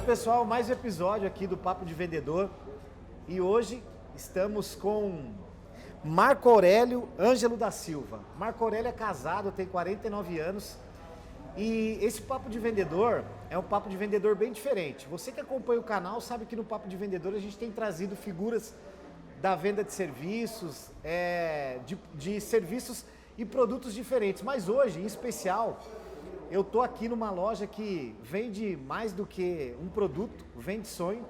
pessoal, mais um episódio aqui do Papo de Vendedor e hoje estamos com Marco Aurélio Ângelo da Silva. Marco Aurélio é casado, tem 49 anos e esse Papo de Vendedor é um Papo de Vendedor bem diferente. Você que acompanha o canal sabe que no Papo de Vendedor a gente tem trazido figuras da venda de serviços, de serviços e produtos diferentes, mas hoje, em especial, eu tô aqui numa loja que vende mais do que um produto, vende sonho.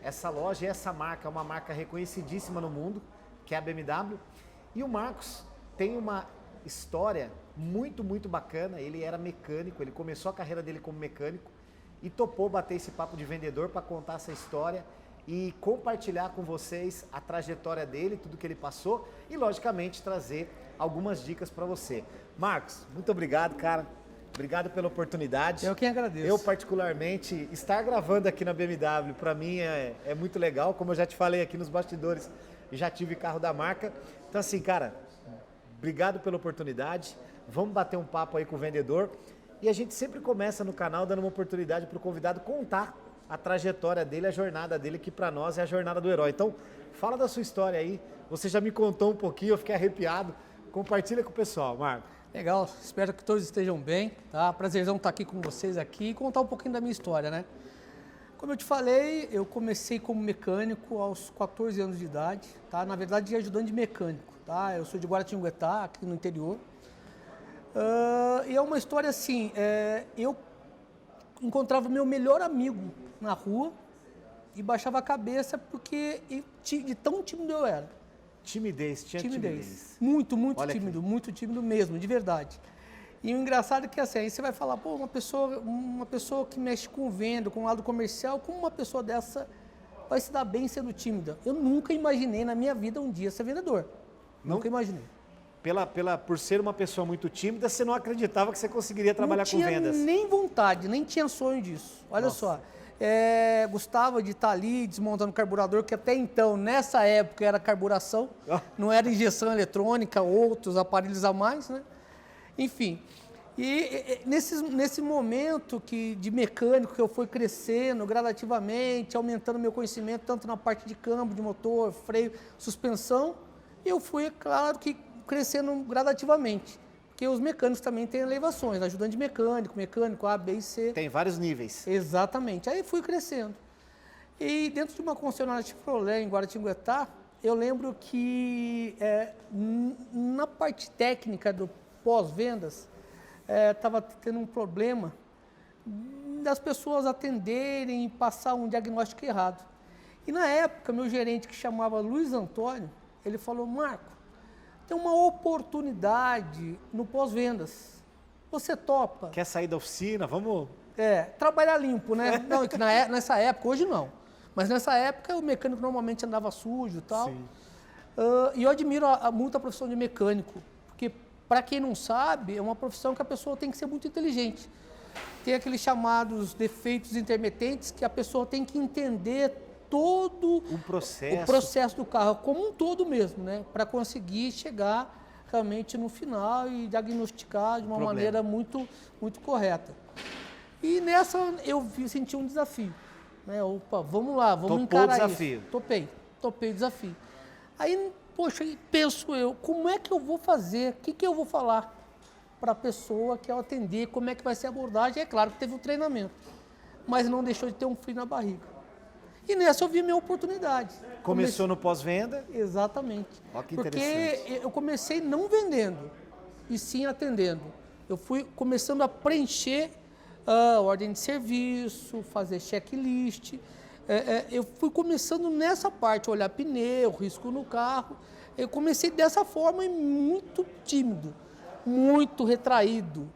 Essa loja e essa marca é uma marca reconhecidíssima no mundo, que é a BMW. E o Marcos tem uma história muito bacana. Ele era mecânico, ele começou a carreira dele como mecânico e topou bater esse papo de vendedor para contar essa história e compartilhar com vocês a trajetória dele, tudo que ele passou e, logicamente, trazer algumas dicas para você. Marcos, muito obrigado, cara. Obrigado pela oportunidade. Eu quem agradeço. Eu, particularmente, estar gravando aqui na BMW, para mim é muito legal. Como eu já te falei aqui nos bastidores, já tive carro da marca. Então, assim, cara, obrigado pela oportunidade. Vamos bater um papo aí com o vendedor. E a gente sempre começa no canal dando uma oportunidade para o convidado contar a trajetória dele, a jornada dele, que para nós é a jornada do herói. Então, fala da sua história aí. Você já me contou um pouquinho, eu fiquei arrepiado. Compartilha com o pessoal, Marco. Legal, espero que todos estejam bem, tá? Prazerzão estar aqui com vocês aqui e contar um pouquinho da minha história, né? Como eu te falei, eu comecei como mecânico aos 14 anos de idade, tá? Na verdade, ajudante de mecânico, tá? Eu sou de Guaratinguetá, aqui no interior. E é uma história assim, eu encontrava meu melhor amigo na rua e baixava a cabeça porque de tão tímido eu era. Timidez, tinha timidez. Muito tímido, muito tímido mesmo, de verdade. E o engraçado é que assim, aí você vai falar, pô, uma pessoa que mexe com venda, com o lado comercial, como uma pessoa dessa vai se dar bem sendo tímida? Eu nunca imaginei na minha vida um dia ser vendedor. Nunca imaginei. Por ser uma pessoa muito tímida, você não acreditava que você conseguiria trabalhar com vendas? Não tinha nem vontade, nem tinha sonho disso. Olha Nossa. só. Gostava de estar ali desmontando carburador, que até então, nessa época, era carburação, não era injeção eletrônica, outros aparelhos a mais, né? Enfim, e nesse momento de mecânico que eu fui crescendo gradativamente, aumentando meu conhecimento, tanto na parte de câmbio, de motor, freio, suspensão, eu fui, claro, que crescendo gradativamente. Porque os mecânicos também têm elevações, ajudante de mecânico A, B e C. Tem vários níveis. Exatamente. Aí fui crescendo. E dentro de uma concessionária Chevrolet em Guaratinguetá, eu lembro que na parte técnica do pós-vendas, estava tendo um problema das pessoas atenderem e passar um diagnóstico errado. E na época, meu gerente, que chamava Luiz Antônio, ele falou, Marco, tem uma oportunidade no pós-vendas. Você topa? Quer sair da oficina? Vamos... Trabalhar limpo, né? Não, que nessa época, hoje não. Mas nessa época o mecânico normalmente andava sujo e tal. Sim. E eu admiro muito a profissão de mecânico. Porque, para quem não sabe, é uma profissão que a pessoa tem que ser muito inteligente. Tem aqueles chamados defeitos intermitentes que a pessoa tem que entender todo o processo do carro, como um todo mesmo, né? Para conseguir chegar realmente no final e diagnosticar de uma maneira muito correta. E nessa eu senti um desafio. Né? Opa, vamos lá, vamos encarar isso. Desafio. Topei o desafio. Aí, poxa, penso eu, como é que eu vou fazer? O que eu vou falar para a pessoa que ao atender? Como é que vai ser a abordagem? É claro que teve um treinamento, mas não deixou de ter um frio na barriga. E nessa eu vi minha oportunidade. Começou no pós-venda? Exatamente. Ó, que porque interessante. eu comecei não vendendo, e sim atendendo. Eu fui começando a preencher ordem de serviço, fazer checklist. Eu fui começando nessa parte, olhar pneu, risco no carro. Eu comecei dessa forma e muito tímido, muito retraído.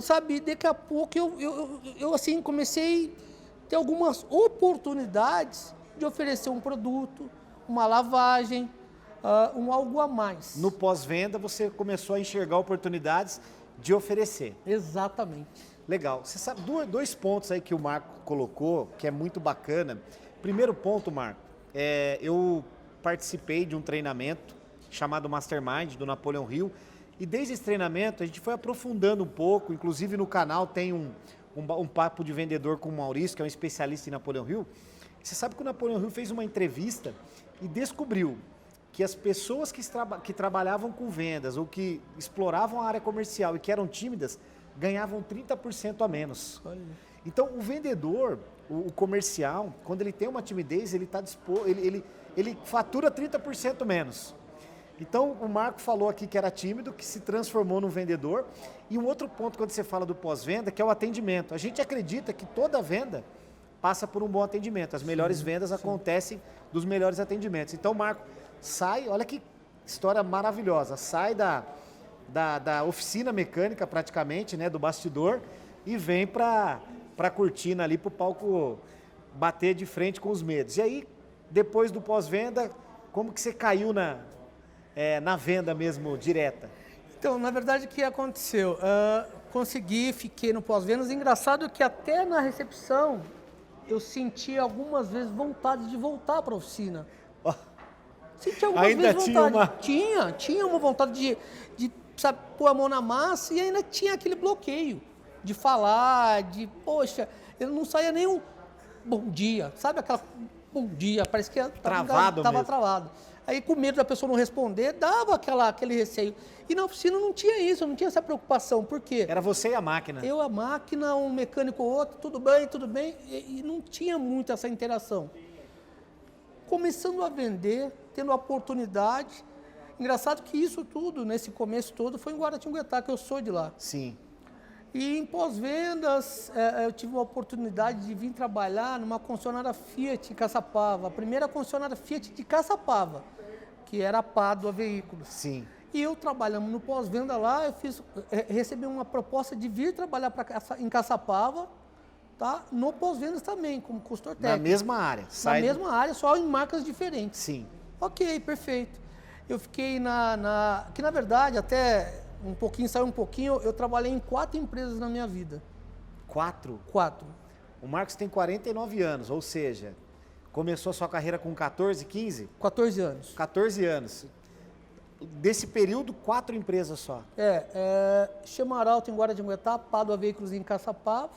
Sabe, daqui a pouco eu assim, comecei a ter algumas oportunidades de oferecer um produto, uma lavagem, algo a mais. No pós-venda você começou a enxergar oportunidades de oferecer. Exatamente. Legal. Você sabe, dois pontos aí que o Marco colocou, que é muito bacana. Primeiro ponto, Marco, eu participei de um treinamento chamado Mastermind, do Napoleon Hill, e desde esse treinamento a gente foi aprofundando um pouco, inclusive no canal tem um papo de vendedor com o Maurício, que é um especialista em Napoleão Hill. Você sabe que o Napoleão Hill fez uma entrevista e descobriu que as pessoas que trabalhavam com vendas ou que exploravam a área comercial e que eram tímidas, ganhavam 30% a menos. Olha. Então, o vendedor, o comercial, quando ele tem uma timidez, ele fatura 30% menos. Então, o Marco falou aqui que era tímido, que se transformou num vendedor. E um outro ponto, quando você fala do pós-venda, que é o atendimento. A gente acredita que toda venda passa por um bom atendimento. As melhores vendas acontecem dos melhores atendimentos. Então, o Marco sai, olha que história maravilhosa, sai da oficina mecânica, praticamente, né, do bastidor, e vem para a cortina ali, para o palco bater de frente com os medos. E aí, depois do pós-venda, como que você caiu na venda mesmo, direta? Então, na verdade, o que aconteceu? Fiquei no pós-vendas. Engraçado que até na recepção eu senti algumas vezes vontade de voltar para a oficina. Oh, senti algumas ainda vezes tinha vontade. Tinha uma vontade de sabe, pôr a mão na massa, e ainda tinha aquele bloqueio de falar, poxa, eu não saía nem um bom dia, sabe aquela bom dia, parece que estava travado. Aí, com medo da pessoa não responder, dava aquele receio. E na oficina não tinha isso, não tinha essa preocupação. Por quê? Era você e a máquina. Eu, a máquina, um mecânico ou outro, tudo bem, e não tinha muito essa interação. Começando a vender, tendo a oportunidade. Engraçado que isso tudo, nesse começo todo, foi em Guaratinguetá, que eu sou de lá. Sim. E em pós-vendas, eu tive uma oportunidade de vir trabalhar numa concessionária Fiat em Caçapava, a primeira concessionária Fiat de Caçapava, que era a Pádua Veículos. Sim. E eu trabalhando no pós-venda lá, recebi uma proposta de vir trabalhar em Caçapava, tá? No pós-vendas também, como consultor técnico. Na mesma área. Na mesma área, só em marcas diferentes. Sim. Ok, perfeito. Eu fiquei que na verdade, até saiu um pouquinho, eu trabalhei em 4 empresas na minha vida. 4? 4. O Marcos tem 49 anos, ou seja, começou a sua carreira com 14, 15? 14 anos. 14 anos. Desse período, 4 empresas só. Chamaralto em Guaratinguetá, Pádua Veículos em Caçapava,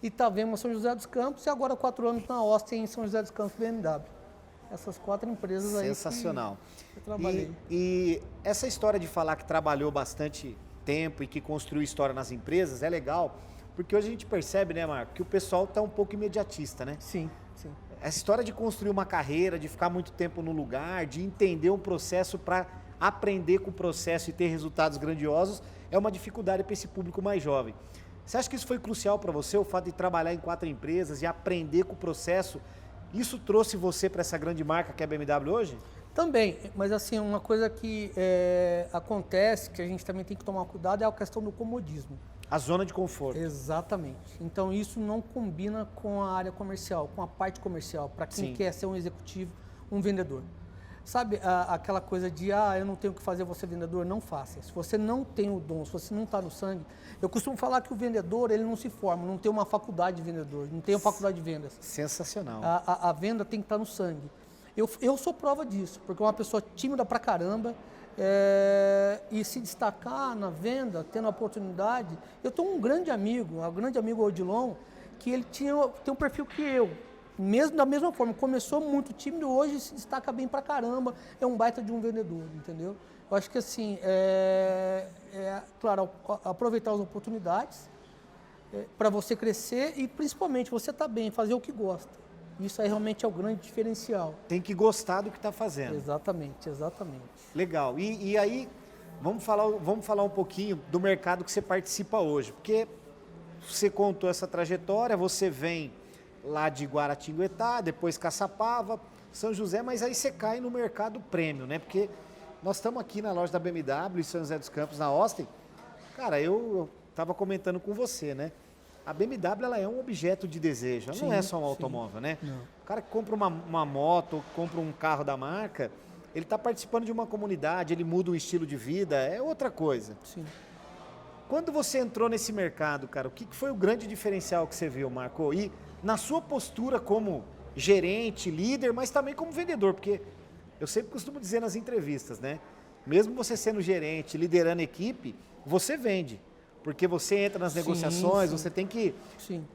Itavema, São José dos Campos, e agora 4 anos na Austin, em São José dos Campos, BMW. Essas 4 empresas aí. Sensacional. Que eu trabalhei. E essa história de falar que trabalhou bastante tempo e que construiu história nas empresas é legal, porque hoje a gente percebe, né, Marco, que o pessoal está um pouco imediatista, né? Sim, sim. Essa história de construir uma carreira, de ficar muito tempo no lugar, de entender um processo para aprender com o processo e ter resultados grandiosos, é uma dificuldade para esse público mais jovem. Você acha que isso foi crucial para você, o fato de trabalhar em 4 empresas e aprender com o processo? Isso trouxe você para essa grande marca que é a BMW hoje? Também, mas assim, uma coisa que acontece, que a gente também tem que tomar cuidado, é a questão do comodismo. A zona de conforto. Exatamente. Então isso não combina com a área comercial, com a parte comercial, para quem quer ser um executivo, um vendedor. Sabe aquela coisa de, eu não tenho o que fazer, você vendedor? Não faça. Se você não tem o dom, se você não está no sangue... Eu costumo falar que o vendedor, ele não se forma, não tem uma faculdade de vendedor, não tem uma faculdade de vendas. Sensacional. A venda tem que estar no sangue. Eu sou prova disso, porque uma pessoa tímida pra caramba e se destacar na venda, tendo a oportunidade... Eu tenho um grande amigo Odilon, que ele tem um perfil que eu. Mesmo da mesma forma, começou muito tímido, hoje se destaca bem pra caramba, é um baita de um vendedor, entendeu? Eu acho que assim, claro, aproveitar as oportunidades para você crescer e principalmente você estar bem, fazer o que gosta. Isso aí realmente é o grande diferencial. Tem que gostar do que está fazendo. Exatamente, exatamente. Legal. E aí, vamos falar um pouquinho do mercado que você participa hoje, porque você contou essa trajetória, você vem lá de Guaratinguetá, depois Caçapava, São José, mas aí você cai no mercado prêmio, né? Porque nós estamos aqui na loja da BMW em São José dos Campos, na Austin. Cara, eu estava comentando com você, né? A BMW ela é um objeto de desejo, ela não é só um automóvel, né? Não. O cara que compra uma moto, compra um carro da marca, ele está participando de uma comunidade, ele muda o estilo de vida, é outra coisa. Sim. Quando você entrou nesse mercado, cara, o que foi o grande diferencial que você viu, Marco? E na sua postura como gerente, líder, mas também como vendedor, porque eu sempre costumo dizer nas entrevistas, né? Mesmo você sendo gerente, liderando equipe, você vende. Porque você entra nas negociações, sim. você tem que... Sim.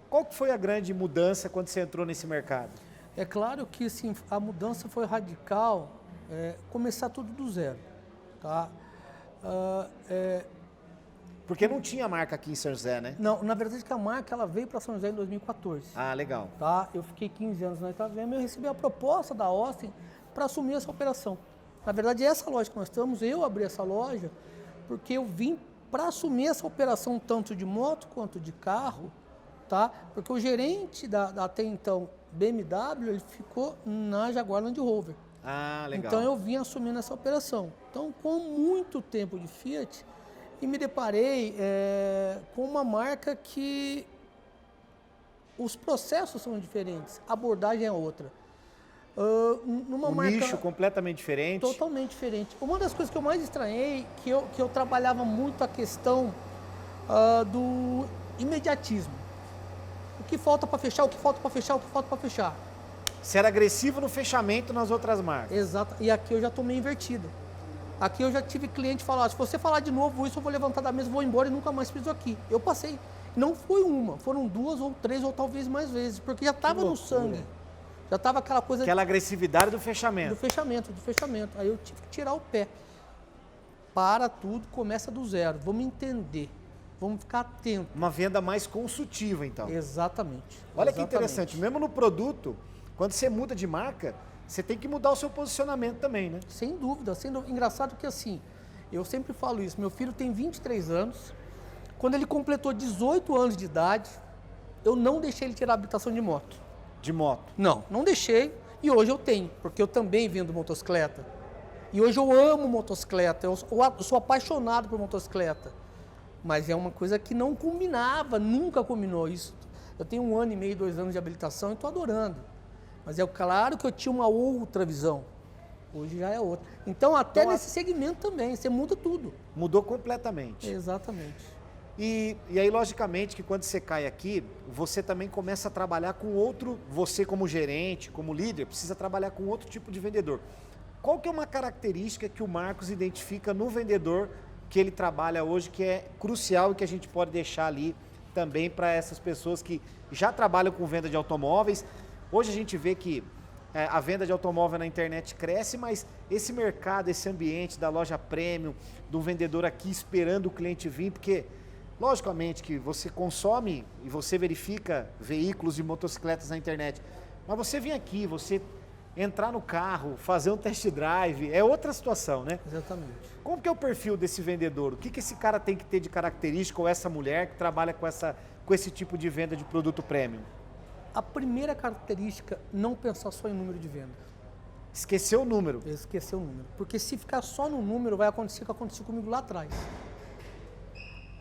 Qual que foi a grande mudança quando você entrou nesse mercado? É claro que assim, a mudança foi radical, começar tudo do zero. Tá? Porque não tinha marca aqui em São José, né? Não, na verdade que a marca ela veio para São José em 2014. Ah, legal. Tá? Eu fiquei 15 anos na Itavema e eu recebi a proposta da Austin para assumir essa operação. Na verdade, essa loja que nós estamos, eu abri essa loja porque eu vim para assumir essa operação tanto de moto quanto de carro, tá? Porque o gerente da até então BMW, ele ficou na Jaguar Land Rover. Ah, legal. Então eu vim assumindo essa operação. Então, com muito tempo de Fiat, e me deparei com uma marca que os processos são diferentes, a abordagem é outra. Numa marca nicho completamente diferente. Totalmente diferente. Uma das coisas que eu mais estranhei, que eu trabalhava muito a questão do imediatismo. O que falta para fechar, o que falta para fechar, o que falta para fechar. Você era agressivo no fechamento nas outras marcas. Exato. E aqui eu já estou meio invertido. Aqui eu já tive cliente falar, se você falar de novo isso, eu vou levantar da mesa, vou embora e nunca mais piso aqui. Eu passei. Não foi uma, foram 2 ou 3 ou talvez mais vezes, porque já estava no sangue. Já estava aquela coisa... Aquela agressividade do fechamento. Do fechamento. Aí eu tive que tirar o pé. Para tudo, começa do zero. Vamos entender. Vamos ficar atentos. Uma venda mais consultiva, então. Exatamente. Olha que interessante. Mesmo no produto, quando você muda de marca, você tem que mudar o seu posicionamento também, né? Sem dúvida, sem dúvida. Engraçado que assim, eu sempre falo isso. Meu filho tem 23 anos. Quando ele completou 18 anos de idade, eu não deixei ele tirar a habilitação de moto. De moto? Não deixei. E hoje eu tenho, porque eu também vendo motocicleta. E hoje eu amo motocicleta, eu sou apaixonado por motocicleta. Mas é uma coisa que não combinava, nunca combinou isso. Eu tenho 1 ano e meio, 2 anos de habilitação e estou adorando. Mas é claro que eu tinha uma outra visão. Hoje já é outra. Então até nesse segmento também, você muda tudo. Mudou completamente. Exatamente. E aí, logicamente, que quando você cai aqui, você também começa a trabalhar com outro, você como gerente, como líder, precisa trabalhar com outro tipo de vendedor. Qual que é uma característica que o Marcos identifica no vendedor que ele trabalha hoje, que é crucial e que a gente pode deixar ali também para essas pessoas que já trabalham com venda de automóveis? Hoje a gente vê que a venda de automóvel na internet cresce, mas esse mercado, esse ambiente da loja premium, do vendedor aqui esperando o cliente vir, porque... Logicamente que você consome e você verifica veículos e motocicletas na internet, mas você vem aqui, você entrar no carro, fazer um test drive, é outra situação, né? Exatamente. Como que é o perfil desse vendedor? O que esse cara tem que ter de característica, ou essa mulher que trabalha com esse tipo de venda de produto premium? A primeira característica, não pensar só em número de venda. Esquecer o número. Esquecer o número. Porque se ficar só no número, vai acontecer o que aconteceu comigo lá atrás.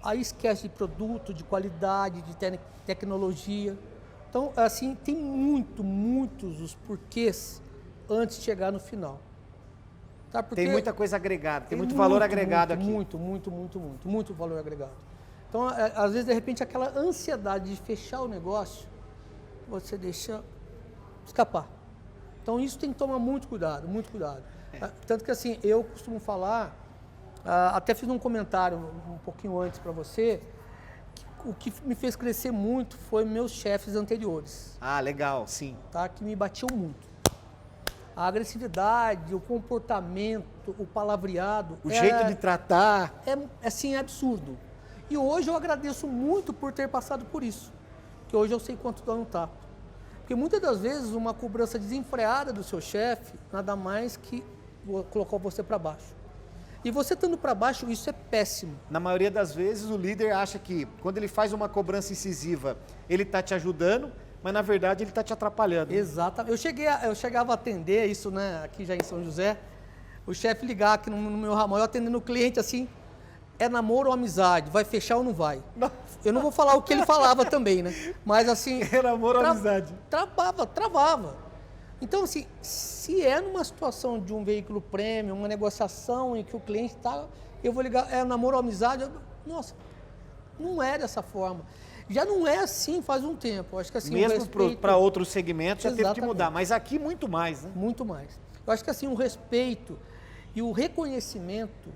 Aí esquece de produto, de qualidade, de tecnologia. Então, assim, tem muitos os porquês antes de chegar no final. Tá? Porque tem muita coisa agregada, tem muito valor agregado aqui. Muito valor agregado. Então, às vezes, de repente, aquela ansiedade de fechar o negócio, você deixa escapar. Então, isso tem que tomar muito cuidado, muito cuidado. Tanto que, assim, eu costumo falar... até fiz um comentário um pouquinho antes para você, que o que me fez crescer muito foi meus chefes anteriores. Ah, legal, sim. Tá? Que me batiam muito. A agressividade, o comportamento, o palavreado. O jeito de tratar. Assim, é absurdo. E hoje eu agradeço muito por ter passado por isso. Porque hoje eu sei quanto dá um tapa. Porque muitas das vezes uma cobrança desenfreada do seu chefe, nada mais que colocar você para baixo. E você estando para baixo, isso é péssimo. Na maioria das vezes, o líder acha que quando ele faz uma cobrança incisiva, ele está te ajudando, mas na verdade ele está te atrapalhando. Exatamente. Eu chegava a atender isso, né, aqui já em São José, o chefe ligar aqui no meu ramal, eu atendendo o cliente assim, é namoro ou amizade, vai fechar ou não vai? Nossa. Eu não vou falar o que ele falava também, né? Mas assim... É namoro ou amizade? Travava. Então, assim, se é numa situação de um veículo premium, uma negociação em que o cliente está, eu vou ligar, é namoro ou amizade? Nossa, não é dessa forma. Já não é assim faz um tempo. Acho que assim, mesmo para outros segmentos já teve que mudar, mas aqui muito mais, né? Muito mais. Eu acho que assim, o respeito e o reconhecimento,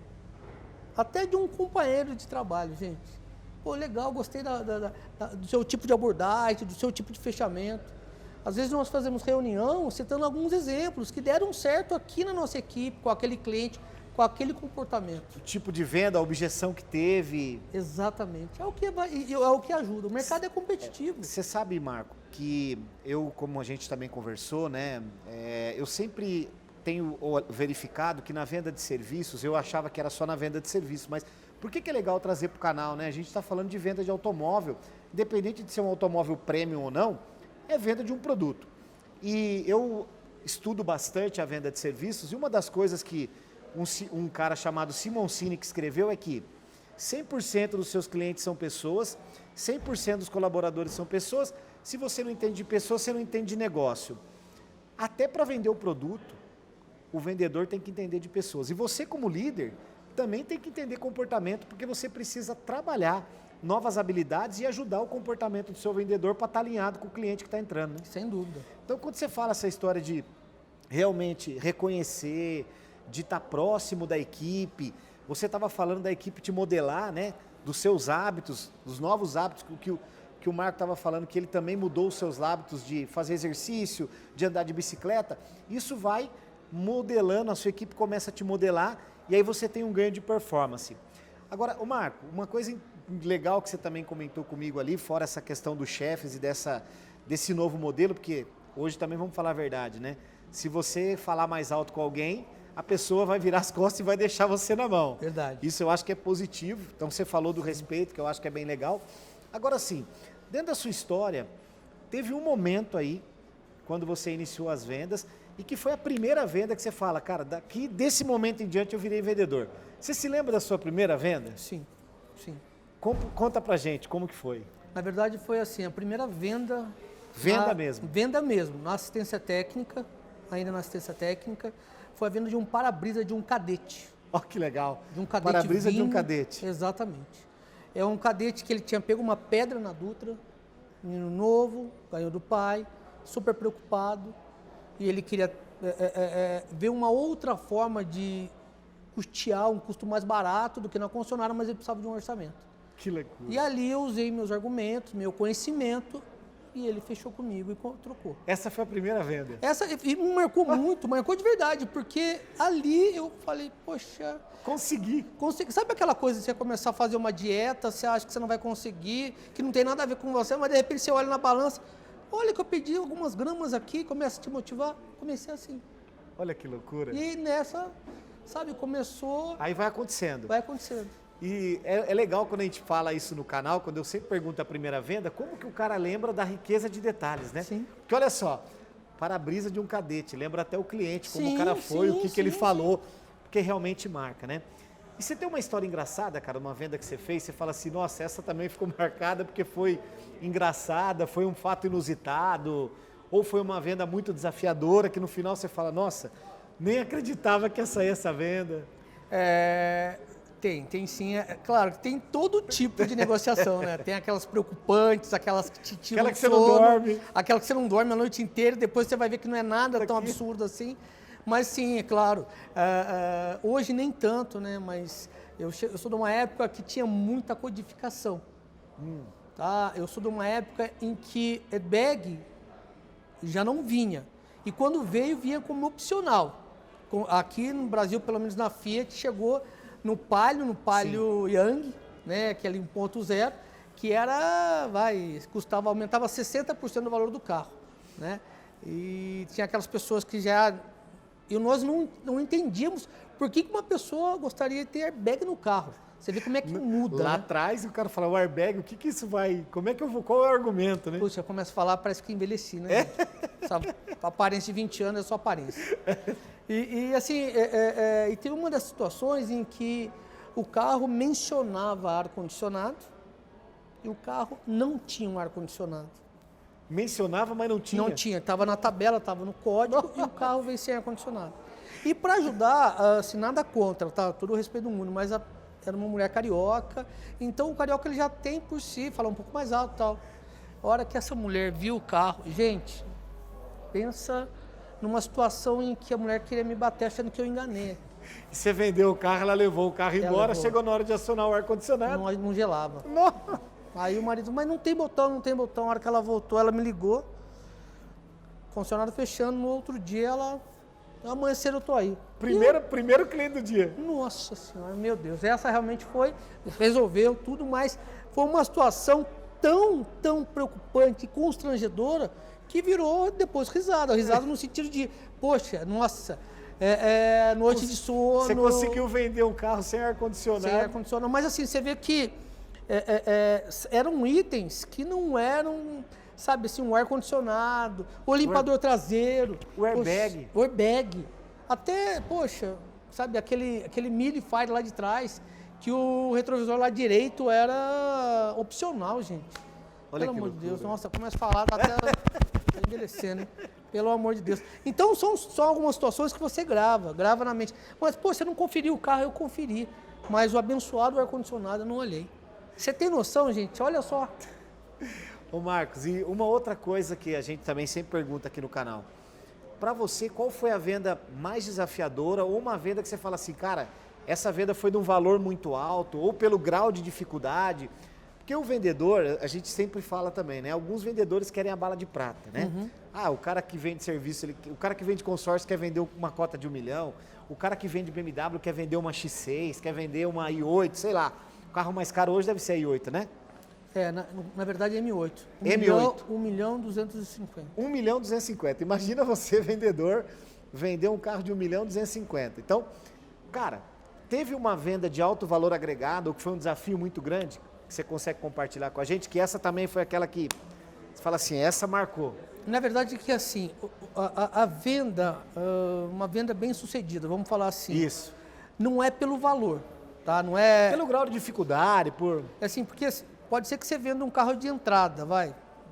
até de um companheiro de trabalho, gente. Pô, legal, gostei do seu tipo de abordagem, do seu tipo de fechamento. Às vezes nós fazemos reunião citando alguns exemplos que deram certo aqui na nossa equipe, com aquele cliente, com aquele comportamento. O tipo de venda, a objeção que teve. Exatamente. É o que ajuda. O mercado é competitivo. Você sabe, Marco, que eu, como a gente também conversou, né? Eu sempre tenho verificado que na venda de serviços, eu achava que era só na venda de serviços, mas por que é legal trazer para o canal, né? A gente está falando de venda de automóvel, independente de ser um automóvel premium ou não, é venda de um produto. E eu estudo bastante a venda de serviços e uma das coisas que um cara chamado Simon Sinek escreveu é que 100% dos seus clientes são pessoas, 100% dos colaboradores são pessoas. Se você não entende de pessoas, você não entende de negócio. Até para vender o produto, o vendedor tem que entender de pessoas. E você, como líder, também tem que entender comportamento, porque você precisa trabalhar novas habilidades e ajudar o comportamento do seu vendedor para estar alinhado com o cliente que está entrando. Né? Sem dúvida. Então, quando você fala essa história de realmente reconhecer, de estar próximo da equipe, você estava falando da equipe te modelar, né? Dos seus hábitos, dos novos hábitos que o Marco estava falando, que ele também mudou os seus hábitos de fazer exercício, de andar de bicicleta. Isso vai modelando, a sua equipe começa a te modelar e aí você tem um ganho de performance. Agora, o Marco, uma coisa legal que você também comentou comigo ali, fora essa questão dos chefes e desse novo modelo, porque hoje também vamos falar a verdade, né? Se você falar mais alto com alguém, a pessoa vai virar as costas e vai deixar você na mão. Verdade. Isso eu acho que é positivo. Então você falou do respeito, que eu acho que é bem legal. Agora sim, dentro da sua história, teve um momento aí, quando você iniciou as vendas, e que foi a primeira venda que você fala, cara, desse momento em diante eu virei vendedor. Você se lembra da sua primeira venda? Sim, sim. Conta pra gente, como que foi? Na verdade foi assim, a primeira venda... Venda mesmo? Venda mesmo, na assistência técnica, ainda na assistência técnica, foi a venda de um para-brisa de um Cadete. Ó, que legal. De um Cadete para-brisa de um Cadete. Exatamente. É um Cadete que ele tinha pego uma pedra na Dutra, menino novo, ganhou do pai, super preocupado, e ele queria ver uma outra forma de custear um custo mais barato do que na concessionária, mas ele precisava de um orçamento. Que legal. E ali eu usei meus argumentos, meu conhecimento, e ele fechou comigo e trocou. Essa foi a primeira venda? E me marcou muito, marcou de verdade, porque ali eu falei, poxa... Consegui. Sabe aquela coisa de você começar a fazer uma dieta, você acha que você não vai conseguir, que não tem nada a ver com você, mas de repente você olha na balança, olha que eu pedi algumas gramas aqui, começa a te motivar, comecei assim. Olha que loucura. E nessa, sabe, começou... Aí vai acontecendo. Vai acontecendo. E é legal quando a gente fala isso no canal, quando eu sempre pergunto a primeira venda, como que o cara lembra da riqueza de detalhes, né? Sim. Porque olha só, para-brisa de um Cadete, lembra até o cliente, como sim, o cara foi, sim, o que sim, ele falou, porque realmente marca, né? E você tem uma história engraçada, cara, uma venda que você fez, você fala assim, nossa, essa também ficou marcada porque foi engraçada, foi um fato inusitado, ou foi uma venda muito desafiadora, que no final você fala, nossa, nem acreditava que ia sair essa venda. Tem sim. Claro que tem todo tipo de negociação, né? Tem aquelas preocupantes, aquelas que te tiram Aquela que você sono, não dorme. aquela que você não dorme a noite inteira, depois você vai ver que não é nada tão absurdo assim. Mas sim, é claro, hoje nem tanto, né? Mas eu sou de uma época que tinha muita codificação. Tá? Eu sou de uma época em que airbag já não vinha. E quando veio, vinha como opcional. Aqui no Brasil, pelo menos na Fiat, chegou no Palio Young, né, aquele 1.0, que aumentava 60% do valor do carro, né? E tinha aquelas pessoas que nós não entendíamos por que uma pessoa gostaria de ter airbag no carro. Você vê como é que muda, Lá né? atrás o cara fala, o airbag, o que isso vai, como é que eu vou, qual é o argumento, né? Puxa, eu começo a falar, parece que envelheci, né? Sabe, a aparência de 20 anos é só aparência. E teve uma das situações em que o carro mencionava ar-condicionado e o carro não tinha um ar-condicionado. Mencionava, mas não tinha? Não tinha, estava na tabela, estava no código e o carro veio sem ar-condicionado. E para ajudar, assim, nada contra, tá? Todo o respeito do mundo, mas era uma mulher carioca, então o carioca ele já tem por si, fala um pouco mais alto e tal. A hora que essa mulher viu o carro, gente, pensa numa situação em que a mulher queria me bater achando que eu enganei. Você vendeu o carro, ela levou o carro embora, levou. chegou na hora de acionar o ar-condicionado. Não gelava. Nossa. Aí o marido, mas não tem botão, não tem botão. A hora que ela voltou, ela me ligou. Funcionário fechando, no outro dia ela... Amanheceram, eu tô aí. Primeiro cliente do dia. Nossa Senhora, meu Deus. Essa realmente foi, resolveu tudo, mas foi uma situação tão preocupante e constrangedora que virou depois risada. Risada no sentido de, poxa, nossa, noite de sono. Você conseguiu vender um carro sem ar-condicionado. Sem ar-condicionado. Mas assim, você vê que eram itens que não eram, sabe assim, um ar-condicionado, o limpador traseiro. O airbag. O airbag. Até, poxa, sabe, aquele mini fire lá de trás, que o retrovisor lá direito era opcional, gente. Olha Pelo que amor de loucura. Deus, nossa, começa a falar, tá até envelhecendo, hein? Pelo amor de Deus. Então, são só algumas situações que você grava na mente. Mas, pô, você não conferiu o carro, eu conferi. Mas o abençoado ar-condicionado eu não olhei. Você tem noção, gente? Olha só. Ô Marcos, e uma outra coisa que a gente também sempre pergunta aqui no canal. Para você, qual foi a venda mais desafiadora ou uma venda que você fala assim, cara, essa venda foi de um valor muito alto ou pelo grau de dificuldade? Porque o vendedor, a gente sempre fala também, né? Alguns vendedores querem a bala de prata, né? Uhum. Ah, o cara que vende serviço, o cara que vende consórcio quer vender uma cota de 1 milhão, o cara que vende BMW quer vender uma X6, quer vender uma i8, sei lá. O carro mais caro hoje deve ser a i8, né? Na verdade é M8. M8. 1.250.000. 1.250.000. Imagina você, vendedor, vender um carro de 1.250.000. Então, cara, teve uma venda de alto valor agregado, ou que foi um desafio muito grande, que você consegue compartilhar com a gente, que essa também foi aquela que você fala assim, essa marcou. Na verdade que assim, a venda, uma venda bem sucedida, vamos falar assim. Isso. Não é pelo valor, tá? Não é... Pelo grau de dificuldade, por... Assim, porque pode ser que você venda um carro de entrada,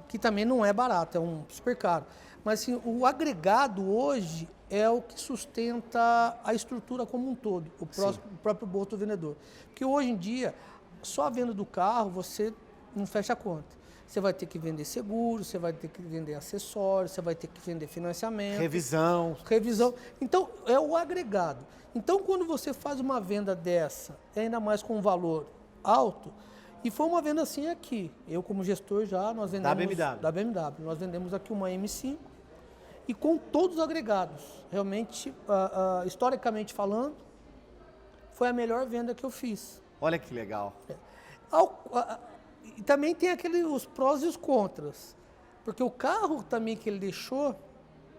que também não é barato, é um super caro. Mas assim, o agregado hoje é o que sustenta a estrutura como um todo, o próprio bolso do vendedor. Porque hoje em dia, só a venda do carro, você não fecha a conta. Você vai ter que vender seguro, você vai ter que vender acessórios, você vai ter que vender financiamento. Revisão. Então, é o agregado. Então, quando você faz uma venda dessa, ainda mais com um valor alto, e foi uma venda assim aqui. Eu, como gestor, nós vendemos... Da BMW. Nós vendemos aqui uma M5 e com todos os agregados. Realmente, historicamente falando, foi a melhor venda que eu fiz. Olha que legal. E também tem os prós e os contras. Porque o carro também que ele deixou,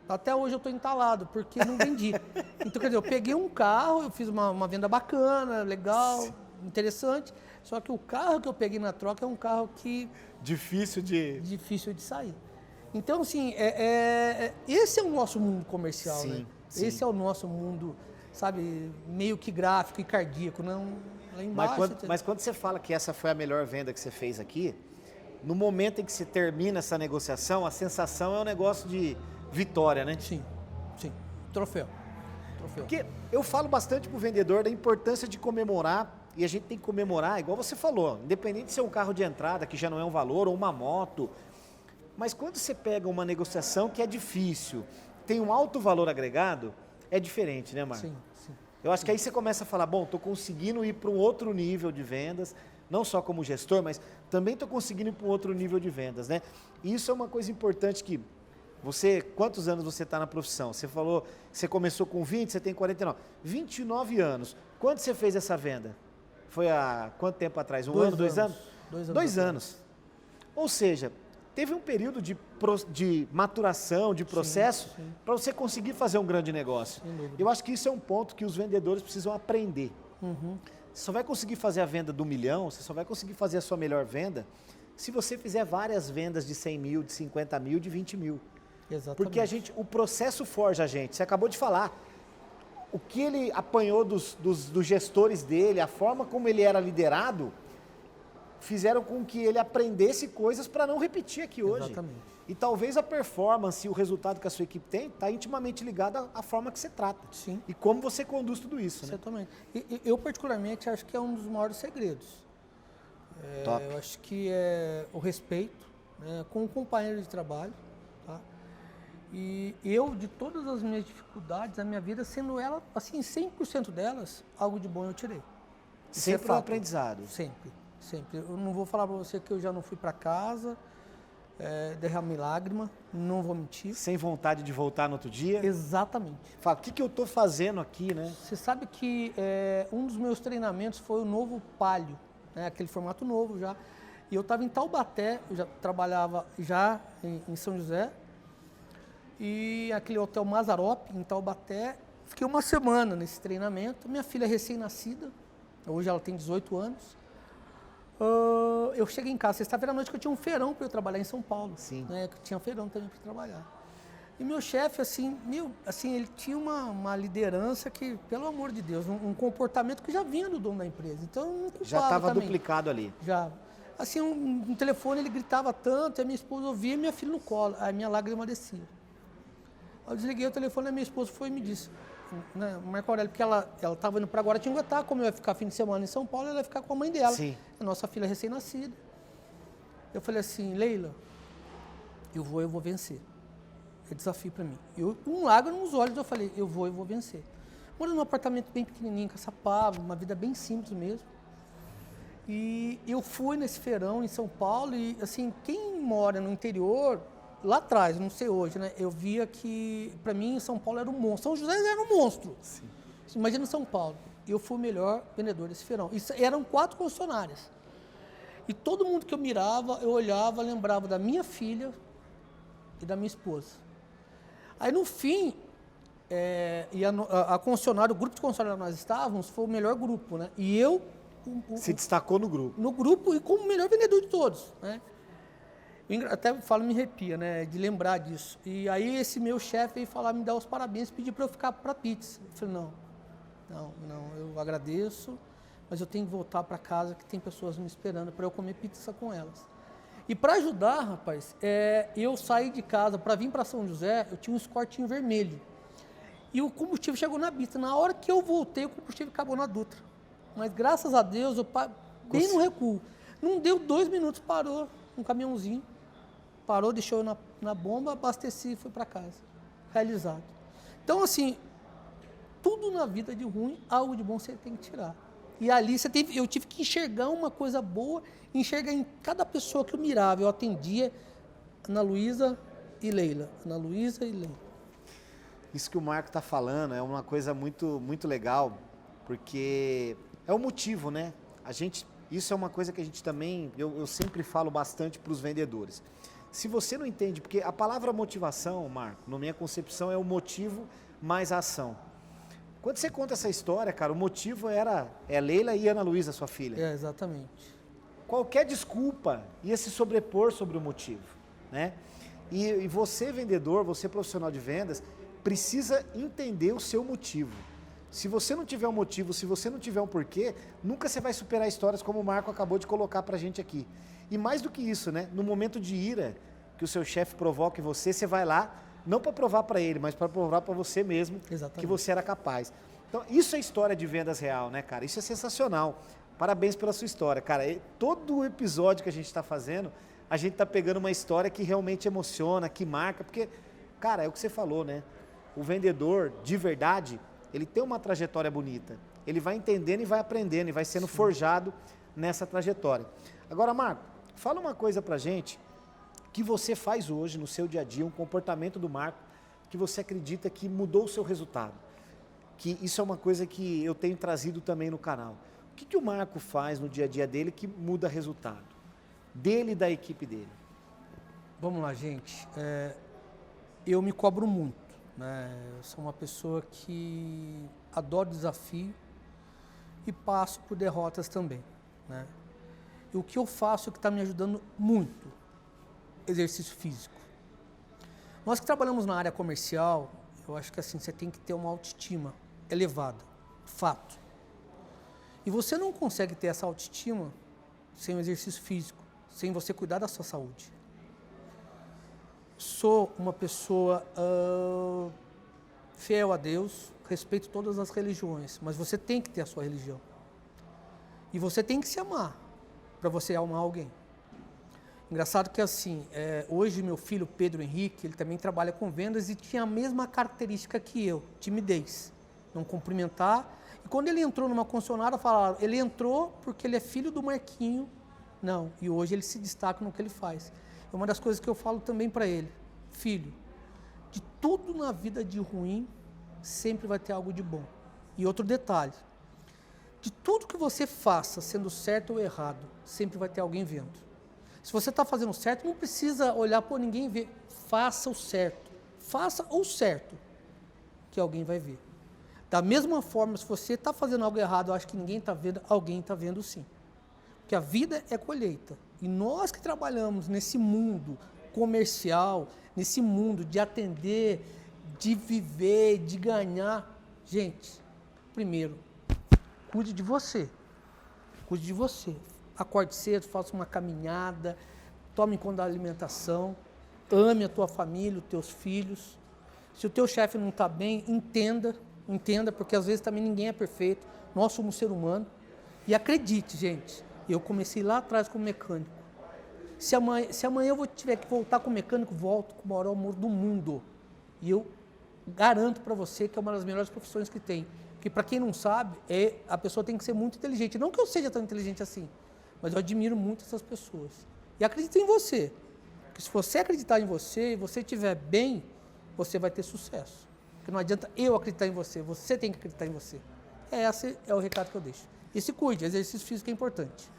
até hoje eu estou entalado, porque não vendi. Então, quer dizer, eu peguei um carro, eu fiz uma venda bacana, legal, interessante. Só que o carro que eu peguei na troca é um carro que... Difícil de sair. Então, assim, esse é o nosso mundo comercial, sim, né? Sim. Esse é o nosso mundo, sabe, meio que gráfico e cardíaco, não... Lá embaixo, mas quando você fala que essa foi a melhor venda que você fez aqui, no momento em que você termina essa negociação, a sensação é um negócio de vitória, né? Sim. Troféu. Porque eu falo bastante pro vendedor da importância de comemorar, e a gente tem que comemorar, igual você falou, independente de ser um carro de entrada, que já não é um valor, ou uma moto, mas quando você pega uma negociação que é difícil, tem um alto valor agregado, é diferente, né, Marco? Sim. Eu acho que aí você começa a falar, bom, estou conseguindo ir para um outro nível de vendas, não só como gestor, mas também estou conseguindo ir para um outro nível de vendas, né? E isso é uma coisa importante que você, quantos anos você está na profissão? Você falou que você começou com 20, você tem 49. 29 anos. Quando você fez essa venda? Foi há quanto tempo atrás? Um ano, 2 anos? 2 anos. Ou seja, teve um período de maturação, de processo, para você conseguir fazer um grande negócio. Eu acho que isso é um ponto que os vendedores precisam aprender. Uhum. Você só vai conseguir fazer a venda do 1 milhão, você só vai conseguir fazer a sua melhor venda se você fizer várias vendas de 100 mil, de 50 mil, de 20 mil. Exatamente. Porque o processo forja a gente. Você acabou de falar. O que ele apanhou dos gestores dele, a forma como ele era liderado, fizeram com que ele aprendesse coisas para não repetir aqui hoje. Exatamente. E talvez a performance e o resultado que a sua equipe tem está intimamente ligado à forma que você trata. Sim. E como você conduz tudo isso, né? Exatamente. Eu, particularmente, acho que é um dos maiores segredos. Top. Eu acho que é o respeito, né, com o companheiro de trabalho, tá? E eu, de todas as minhas dificuldades na minha vida, sendo ela, assim, 100% delas, algo de bom eu tirei. Isso Sempre é um fato. aprendizado. Sempre, sempre. Eu não vou falar para você que eu já não fui para casa, derramei lágrima, não vou mentir. Sem vontade de voltar no outro dia. Exatamente. Fala, o que eu tô fazendo aqui, né? Você sabe que um dos meus treinamentos foi o novo Palio, né, aquele formato novo já. E eu estava em Taubaté, eu já trabalhava já em São José, e aquele hotel Mazarop, em Taubaté. Fiquei uma semana nesse treinamento. Minha filha é recém-nascida, hoje ela tem 18 anos. Eu cheguei em casa sexta-feira à noite, que eu tinha um feirão para eu trabalhar em São Paulo. Sim. Né, que eu tinha feirão também para trabalhar. E meu chefe, assim, ele tinha uma liderança que, pelo amor de Deus, um comportamento que já vinha do dono da empresa. Então, eu não culpava Já estava também. duplicado ali. Já. Assim, no telefone ele gritava tanto, e a minha esposa ouvia e minha filha no colo. A minha lágrima descia. Eu desliguei o telefone, a minha esposa foi e me disse, né, Marco Aurélio, porque ela estava indo para Guaratinguetá, como eu ia ficar fim de semana em São Paulo, ela ia ficar com a mãe dela. Sim. A nossa filha recém-nascida. Eu falei assim, Leila, eu vou vencer. É desafio para mim. Eu, um lágrima nos olhos, eu falei, eu vou vencer. Moro num apartamento bem pequenininho, em Caçapava, uma vida bem simples mesmo. E eu fui nesse feirão em São Paulo e, assim, quem mora no interior, lá atrás, não sei hoje, né? Eu via que, para mim, São Paulo era um monstro. São José era um monstro. Sim. Imagina São Paulo. Eu fui o melhor vendedor desse feirão. Isso, eram 4 concessionárias. E todo mundo que eu mirava, eu olhava, lembrava da minha filha e da minha esposa. Aí, no fim, a concessionária, o grupo de concessionária que nós estávamos, foi o melhor grupo, né? E eu... Se destacou no grupo. No grupo e como o melhor vendedor de todos, né? Eu até falo, me arrepia, né? De lembrar disso. E aí, esse meu chefe veio falar, me dar os parabéns, pedir para eu ficar para pizza. Eu falei, não, eu agradeço, mas eu tenho que voltar para casa, que tem pessoas me esperando para eu comer pizza com elas. E para ajudar, rapaz, eu saí de casa para vir para São José, eu tinha um escortinho vermelho. E o combustível chegou na Bita. Na hora que eu voltei, o combustível acabou na Dutra. Mas graças a Deus, bem no recuo. Não deu 2 minutos, parou um caminhãozinho. Parou, deixou eu na bomba, abasteci e fui para casa. Realizado. Então, assim, tudo na vida de ruim, algo de bom você tem que tirar. E ali eu tive que enxergar uma coisa boa, enxergar em cada pessoa que eu mirava. Eu atendia Ana Luísa e Leila. Ana Luísa e Leila. Isso que o Marco está falando é uma coisa muito, muito legal, porque é o motivo, né? Isso é uma coisa que a gente também, eu sempre falo bastante para os vendedores. Se você não entende, porque a palavra motivação, Marco, na minha concepção, é o motivo mais a ação. Quando você conta essa história, cara, o motivo é Leila e Ana Luísa, sua filha. Exatamente. Qualquer desculpa ia se sobrepor sobre o motivo, né? E você, vendedor, você profissional de vendas, precisa entender o seu motivo. Se você não tiver um motivo, se você não tiver um porquê, nunca você vai superar histórias como o Marco acabou de colocar pra gente aqui. E mais do que isso, né? No momento de ira que o seu chefe provoca em você, você vai lá, não para provar para ele, mas para provar para você mesmo. Exatamente. Que você era capaz. Então, isso é história de vendas real, né, cara? Isso é sensacional. Parabéns pela sua história, cara. Todo o episódio que a gente está fazendo, a gente está pegando uma história que realmente emociona, que marca, porque, cara, é o que você falou, né? O vendedor, de verdade, ele tem uma trajetória bonita. Ele vai entendendo e vai aprendendo e vai sendo forjado nessa trajetória. Agora, Marco, fala uma coisa pra gente que você faz hoje no seu dia a dia, um comportamento do Marco que você acredita que mudou o seu resultado. Que isso é uma coisa que eu tenho trazido também no canal. O que o Marco faz no dia a dia dele que muda resultado? Dele e da equipe dele. Vamos lá, gente. Eu me cobro muito. Né? Eu sou uma pessoa que adoro desafio e passo por derrotas também. Né? E o que eu faço que está me ajudando muito, exercício físico. Nós que trabalhamos na área comercial, eu acho que assim, você tem que ter uma autoestima elevada, fato. E você não consegue ter essa autoestima sem o exercício físico, sem você cuidar da sua saúde. Sou uma pessoa fiel a Deus, respeito todas as religiões, mas você tem que ter a sua religião. E você tem que se amar para você amar alguém. Engraçado que assim, hoje meu filho Pedro Henrique, ele também trabalha com vendas e tinha a mesma característica que eu, timidez, não cumprimentar. E quando ele entrou numa concessionária, falaram, ele entrou porque ele é filho do Marquinho. Não, e hoje ele se destaca no que ele faz. É uma das coisas que eu falo também para ele, filho, de tudo na vida de ruim, sempre vai ter algo de bom. E outro detalhe, de tudo que você faça, sendo certo ou errado, sempre vai ter alguém vendo. Se você está fazendo certo, não precisa olhar por ninguém ver. Faça o certo. Faça o certo, que alguém vai ver. Da mesma forma, se você está fazendo algo errado, eu acho que ninguém está vendo, alguém está vendo sim. Porque a vida é colheita. E nós que trabalhamos nesse mundo comercial, nesse mundo de atender, de viver, de ganhar, gente, primeiro, cuide de você. Cuide de você. Acorde cedo, faça uma caminhada, tome conta da alimentação, ame a tua família, os teus filhos. Se o teu chefe não está bem, entenda, porque às vezes também ninguém é perfeito, nós somos ser humano. E acredite, gente, eu comecei lá atrás como mecânico. Se amanhã eu tiver que voltar como mecânico, volto com o maior amor do mundo. E eu garanto para você que é uma das melhores profissões que tem. Porque para quem não sabe, a pessoa tem que ser muito inteligente. Não que eu seja tão inteligente assim, mas eu admiro muito essas pessoas. E acredito em você. Porque se você acreditar em você e você estiver bem, você vai ter sucesso. Porque não adianta eu acreditar em você, você tem que acreditar em você. Esse é o recado que eu deixo. E se cuide, exercício físico é importante.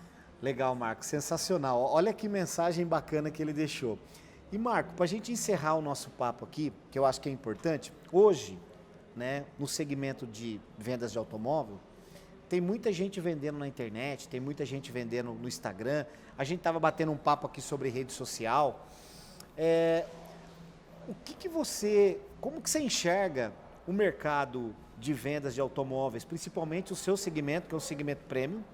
Legal, Marco, sensacional. Olha que mensagem bacana que ele deixou. E Marco, para a gente encerrar o nosso papo aqui, que eu acho que é importante, hoje, né, no segmento de vendas de automóvel, tem muita gente vendendo na internet, tem muita gente vendendo no Instagram. A gente estava batendo um papo aqui sobre rede social. Como que você enxerga o mercado de vendas de automóveis, principalmente o seu segmento, que é o segmento premium,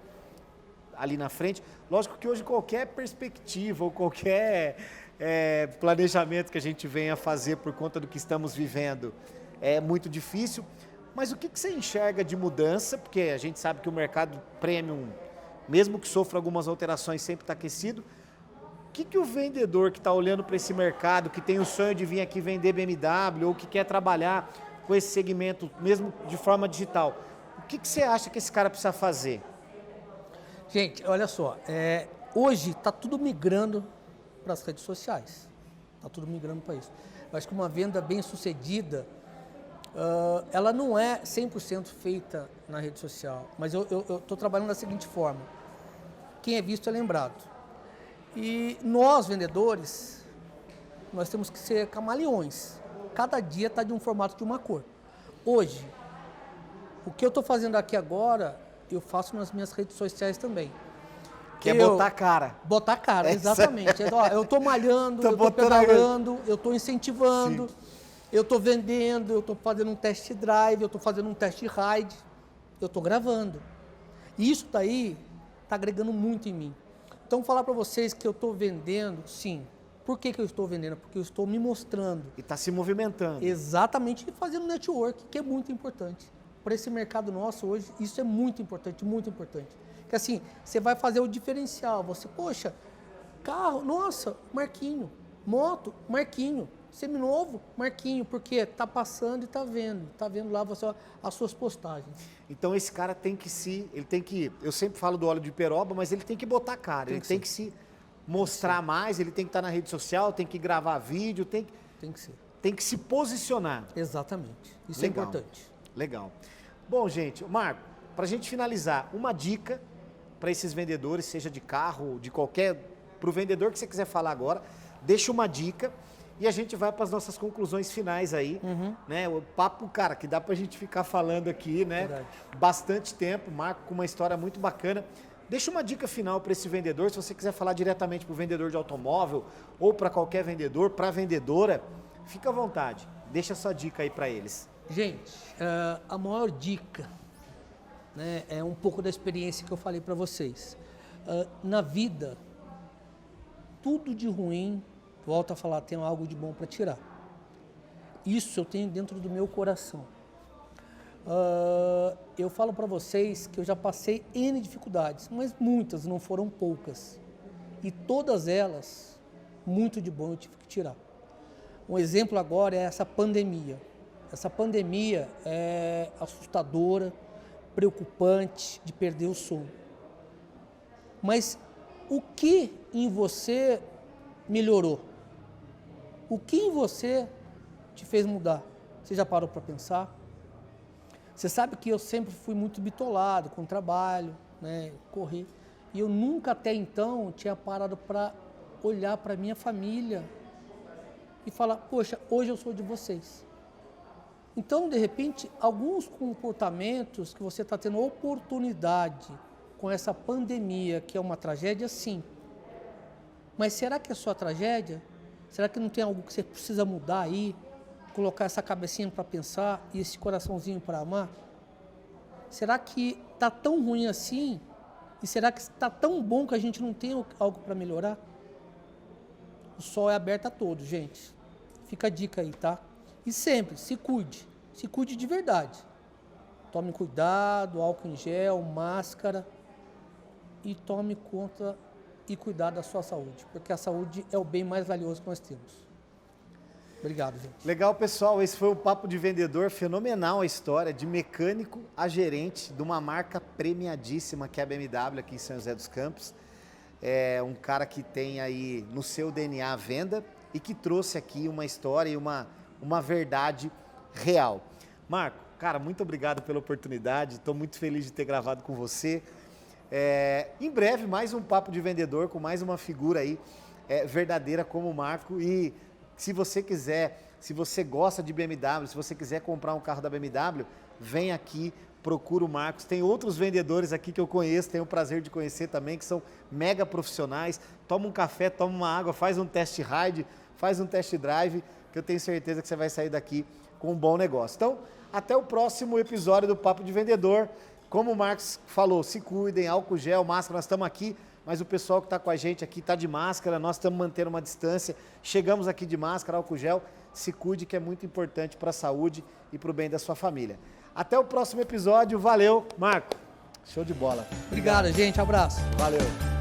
ali na frente? Lógico que hoje qualquer perspectiva ou qualquer planejamento que a gente venha fazer por conta do que estamos vivendo é muito difícil. Mas o que você enxerga de mudança? Porque a gente sabe que o mercado premium, mesmo que sofra algumas alterações, sempre está aquecido. O que o vendedor que está olhando para esse mercado, que tem o sonho de vir aqui vender BMW ou que quer trabalhar com esse segmento, mesmo de forma digital, o que você acha que esse cara precisa fazer? Gente, olha só, hoje está tudo migrando para as redes sociais. Está tudo migrando para isso. Eu acho que uma venda bem sucedida, ela não é 100% feita na rede social, mas eu estou trabalhando da seguinte forma: quem é visto é lembrado. E nós, vendedores, nós temos que ser camaleões. Cada dia está de um formato de uma cor. Hoje, o que eu estou fazendo aqui agora, eu faço nas minhas redes sociais também. Que é botar a cara. Botar a cara, exatamente. Eu estou malhando, eu estou pedalando, eu estou incentivando. Sim. Eu estou vendendo, eu estou fazendo um test drive, eu estou fazendo um test ride, eu estou gravando. E isso daí está agregando muito em mim. Então, falar para vocês que eu estou vendendo, sim. Por que eu estou vendendo? Porque eu estou me mostrando. E está se movimentando. Exatamente, e fazendo network, que é muito importante. Para esse mercado nosso hoje, isso é muito importante, muito importante. Porque assim, você vai fazer o diferencial. Você, poxa, carro, nossa, Marquinho. Moto, Marquinho. Seminovo, Marquinho, porque está passando e está vendo lá as suas postagens. Então esse cara eu sempre falo do óleo de peroba, mas ele tem que botar a cara, ele tem que se mostrar mais, ele tem que estar na rede social, tem que gravar vídeo, tem que se posicionar. Exatamente, isso Legal. É importante. Legal. Bom, gente, Marco, para a gente finalizar, uma dica para esses vendedores, seja de carro, de para o vendedor que você quiser falar agora, deixa uma dica. E a gente vai para as nossas conclusões finais aí, né? O papo, cara, que dá para a gente ficar falando aqui, né? Verdade. Bastante tempo, Marco, com uma história muito bacana. Deixa uma dica final para esse vendedor, se você quiser falar diretamente para o vendedor de automóvel ou para qualquer vendedor, para a vendedora, fica à vontade. Deixa a sua dica aí para eles. Gente, a maior dica, né, é um pouco da experiência que eu falei para vocês. Na vida, tudo de ruim, volto a falar, tem algo de bom para tirar. Isso eu tenho dentro do meu coração. Eu falo para vocês que eu já passei N dificuldades, mas muitas, não foram poucas. E todas elas, muito de bom eu tive que tirar. Um exemplo agora é essa pandemia. Essa pandemia é assustadora, preocupante, de perder o sono. Mas o que em você melhorou? O que em você te fez mudar? Você já parou para pensar? Você sabe que eu sempre fui muito bitolado com o trabalho, né, correr. E eu nunca até então tinha parado para olhar para minha família e falar, poxa, hoje eu sou de vocês. Então, de repente, alguns comportamentos que você está tendo oportunidade com essa pandemia, que é uma tragédia, sim. Mas será que é só tragédia? Será que não tem algo que você precisa mudar aí? Colocar essa cabecinha para pensar e esse coraçãozinho para amar? Será que está tão ruim assim? E será que está tão bom que a gente não tem algo para melhorar? O sol é aberto a todos, gente. Fica a dica aí, tá? E sempre, se cuide de verdade. Tome cuidado, álcool em gel, máscara e tome conta e cuidar da sua saúde, porque a saúde é o bem mais valioso que nós temos. Obrigado, gente. Legal, pessoal. Esse foi o Papo de Vendedor. Fenomenal a história, de mecânico a gerente de uma marca premiadíssima que é a BMW aqui em São José dos Campos. É um cara que tem aí no seu DNA a venda e que trouxe aqui uma história e uma verdade real. Marco, cara, muito obrigado pela oportunidade. Estou muito feliz de ter gravado com você. Em breve, mais um Papo de Vendedor com mais uma figura aí verdadeira como o Marco. E se você quiser, se você gosta de BMW, se você quiser comprar um carro da BMW, vem aqui, procura o Marcos. Tem outros vendedores aqui que eu conheço, tenho o prazer de conhecer também, que são mega profissionais. Toma um café, toma uma água, faz um test ride, faz um test drive, que eu tenho certeza que você vai sair daqui com um bom negócio. Então, até o próximo episódio do Papo de Vendedor. Como o Marcos falou, se cuidem, álcool gel, máscara, nós estamos aqui, mas o pessoal que está com a gente aqui está de máscara, nós estamos mantendo uma distância, chegamos aqui de máscara, álcool gel, se cuide que é muito importante para a saúde e para o bem da sua família. Até o próximo episódio, valeu, Marco, show de bola. Obrigado, gente, abraço. Valeu.